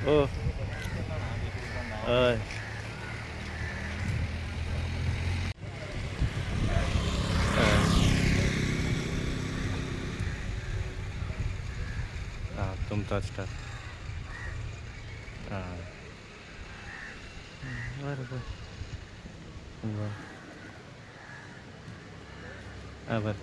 ओह ओए, हाँ तुम तो स्टार हाँ बरोबर बर बर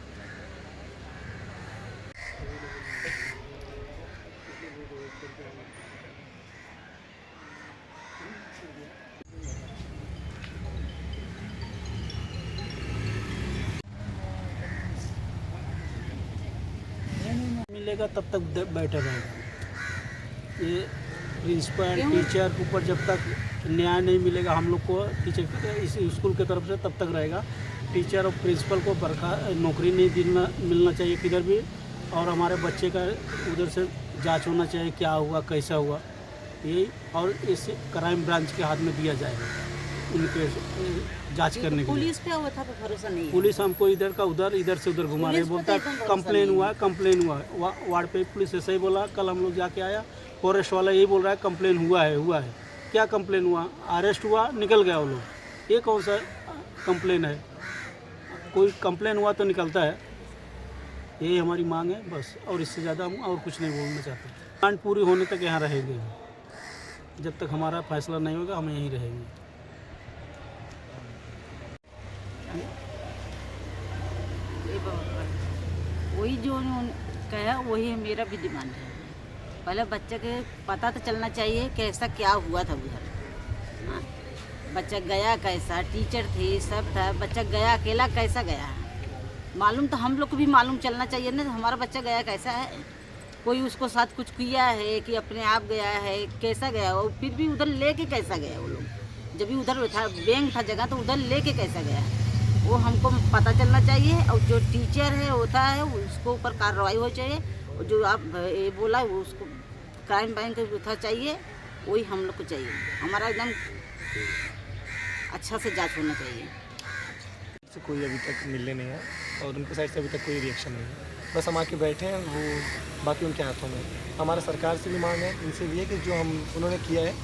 मिलेगा तब तक बैठा रहेगा। ये प्रिंसिपल टीचर के ऊपर जब तक न्याय नहीं मिलेगा हम लोग को, टीचर इस स्कूल की तरफ से तब तक रहेगा। टीचर और प्रिंसिपल को नौकरी नहीं मिलना चाहिए किधर भी, और हमारे बच्चे का उधर से जांच होना चाहिए क्या हुआ कैसा हुआ, यही। और इस क्राइम ब्रांच के हाथ में दिया जाएगा उनके जांच करने के लिए। पुलिस पे वो था पे भरोसा नहीं है। पुलिस हमको इधर का उधर, इधर से उधर घुमा रहे, पुलिस पे बोलता तो एकदम है भरोसा कंप्लेन नहीं हुआ है, कंप्लेन हुआ है। वार्ड पे पुलिस ऐसे ही बोला, कल हम लोग जाके आया, फॉरेस्ट वाला यही बोल रहा है कंप्लेन हुआ है, हुआ है। क्या कंप्लेन हुआ? अरेस्ट हुआ, निकल गया वो लोग। ये कौन सा कंप्लेन है? कोई कंप्लेन हुआ तो निकलता है। यही हमारी मांग है बस, और इससे ज़्यादा हम और कुछ नहीं बोलना चाहते। डिमांड पूरी होने तक यहाँ रहेंगे, जब तक हमारा फैसला नहीं होगा हम यहीं रहेंगे। वही जो कहा वही मेरा भी डिमांड है। पहले बच्चे के पता तो चलना चाहिए कैसा क्या हुआ था उधर। हाँ, बच्चा गया कैसा, टीचर थे सब था, बच्चा गया अकेला कैसा गया, मालूम तो हम लोग को भी मालूम चलना चाहिए ना हमारा बच्चा गया कैसा है। कोई उसको साथ कुछ किया है कि अपने आप गया है, कैसा गया, और फिर भी उधर लेके कैसा गया वो लोग। जब भी उधर था बैंक था जगह तो उधर लेके कैसा गया, वो हमको पता चलना चाहिए। और जो टीचर है होता है उसको ऊपर कार्रवाई हो चाहिए। और जो आप ये बोला वो उसको क्राइम बैंक उठा चाहिए, वही हम लोग को चाहिए। हमारा एकदम अच्छा से जांच होना चाहिए। से कोई अभी तक मिलने नहीं है और उनके साइड से अभी तक कोई रिएक्शन नहीं है। बस हम आके बैठे हैं, वो बाकी उनके हाथों में। हमारा सरकार से भी मांग है, इनसे भी है कि जो उन्होंने किया है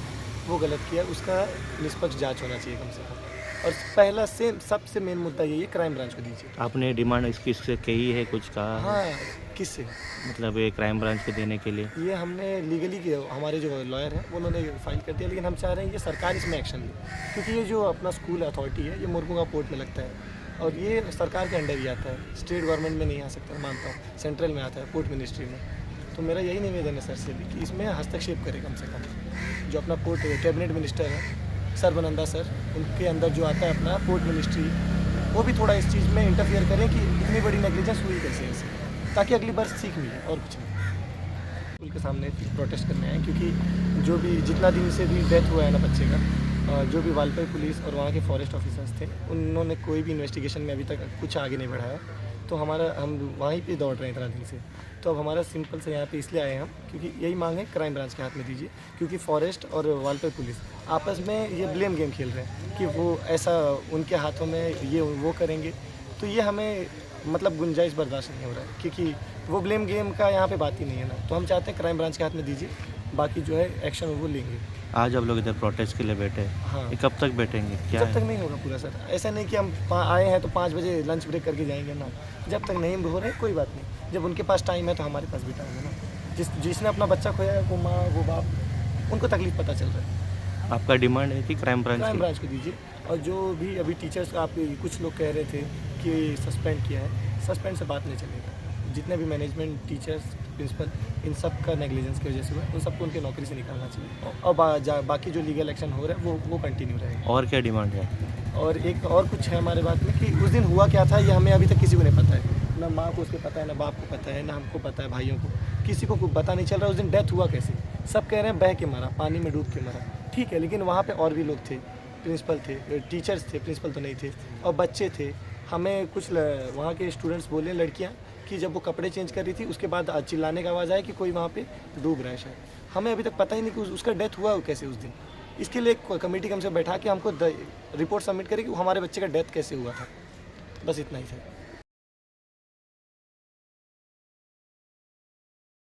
वो गलत किया, उसका निष्पक्ष जांच होना चाहिए कम से कम। और पहला से सबसे मेन मुद्दा यही है, क्राइम ब्रांच को दीजिए। आपने डिमांड इसकी इससे कही है, कुछ कहा है? हाँ, किससे? मतलब ये क्राइम ब्रांच को देने के लिए? ये हमने लीगली किया, हमारे जो लॉयर हैं उन्होंने फाइल कर दिया, लेकिन हम चाह रहे हैं ये सरकार इसमें एक्शन ले, क्योंकि ये जो अपना स्कूल अथॉरिटी है ये मुर्मुगा पोर्ट में लगता है और ये सरकार के अंडर ही आता है, स्टेट गवर्नमेंट में नहीं आ सकता, मानता हूँ सेंट्रल में आता है, पोर्ट मिनिस्ट्री में। तो मेरा यही निवेदन है सर से भी कि इसमें हस्तक्षेप करे कम से कम। जो अपना पोर्ट कैबिनेट मिनिस्टर है सर्बानंद सर, उनके अंदर जो आता है अपना पोर्ट मिनिस्ट्री, वो भी थोड़ा इस चीज़ में इंटरफियर करें कि इतनी बड़ी नेग्लिजेंस हुई कैसे ऐसे, ताकि अगली बार सीख मिले और कुछ नहीं। स्कूल के सामने प्रोटेस्ट करने आए क्योंकि जो भी जितना दिन से भी डेथ हुआ है ना बच्चे का, जो भी वालपई पुलिस और वहाँ के फॉरेस्ट ऑफिसर्स थे उन्होंने कोई भी इन्वेस्टिगेशन में अभी तक कुछ आगे नहीं बढ़ाया। तो हम वहीं पे दौड़ रहे हैं इतना दिन से। तो अब हमारा सिंपल से यहाँ पे इसलिए आए हम क्योंकि यही मांग है, क्राइम ब्रांच के हाथ में दीजिए, क्योंकि फॉरेस्ट और वालपई पुलिस आपस में ये ब्लेम गेम खेल रहे हैं कि वो ऐसा उनके हाथों में ये वो करेंगे। तो ये हमें मतलब गुंजाइश बर्दाश्त नहीं हो रहा है, क्योंकि वो ब्लेम गेम का यहाँ पे बात ही नहीं है ना। तो हम चाहते हैं क्राइम ब्रांच के हाथ में दीजिए, बाकी जो है एक्शन वो लेंगे। आज आप लोग इधर प्रोटेस्ट के लिए बैठे हैं, हाँ। ये कब तक बैठेंगे, क्या जब तक है? नहीं होगा पूरा सर, ऐसा नहीं कि हम आए हैं तो 5 बजे लंच ब्रेक करके जाएंगे ना। जब तक नहीं हो रहे कोई बात नहीं, जब उनके पास टाइम है तो हमारे पास भी टाइम है ना। जिसने अपना बच्चा खोया है, वो माँ वो बाप, उनको तकलीफ पता चल रहा है। आपका डिमांड है कि क्राइम क्राइम ब्रांच ब्रांच को दीजिए। और जो भी अभी टीचर्स आप कुछ लोग कह रहे थे कि सस्पेंड किया है, सस्पेंड से बात नहीं चलेगा। जितने भी मैनेजमेंट, टीचर्स, प्रिंसिपल, इन सब का नेग्लिजेंस की वजह से हुआ, उन सबको उनकी नौकरी से निकालना चाहिए। और बाकी जो लीगल एक्शन हो रहा है वो कंटिन्यू रहेगा। और क्या डिमांड है? और एक और कुछ है हमारे बात में कि उस दिन हुआ क्या था ये हमें अभी तक किसी को नहीं पता है, ना माँ को उसके पता है, ना बाप को पता है, ना हमको पता है, भाइयों को, किसी को पता नहीं चल रहा उस दिन डेथ हुआ कैसे। सब कह रहे हैं बह के मरा, पानी में डूब के मरा, ठीक है, लेकिन वहाँ पे और भी लोग थे, प्रिंसिपल थे, टीचर्स थे, प्रिंसिपल तो नहीं थे, और बच्चे थे। हमें कुछ वहाँ के स्टूडेंट्स बोले, लड़कियाँ, कि जब वो कपड़े चेंज कर रही थी उसके बाद चिल्लाने का आवाज़ आया कि कोई वहाँ पे डूब रहा है शायद। हमें अभी तक पता ही नहीं कि उसका डेथ हुआ कैसे उस दिन। इसके लिए एक कमेटी कम से बैठा के हमको रिपोर्ट सबमिट करे कि हमारे बच्चे का डेथ कैसे हुआ था। बस इतना ही था।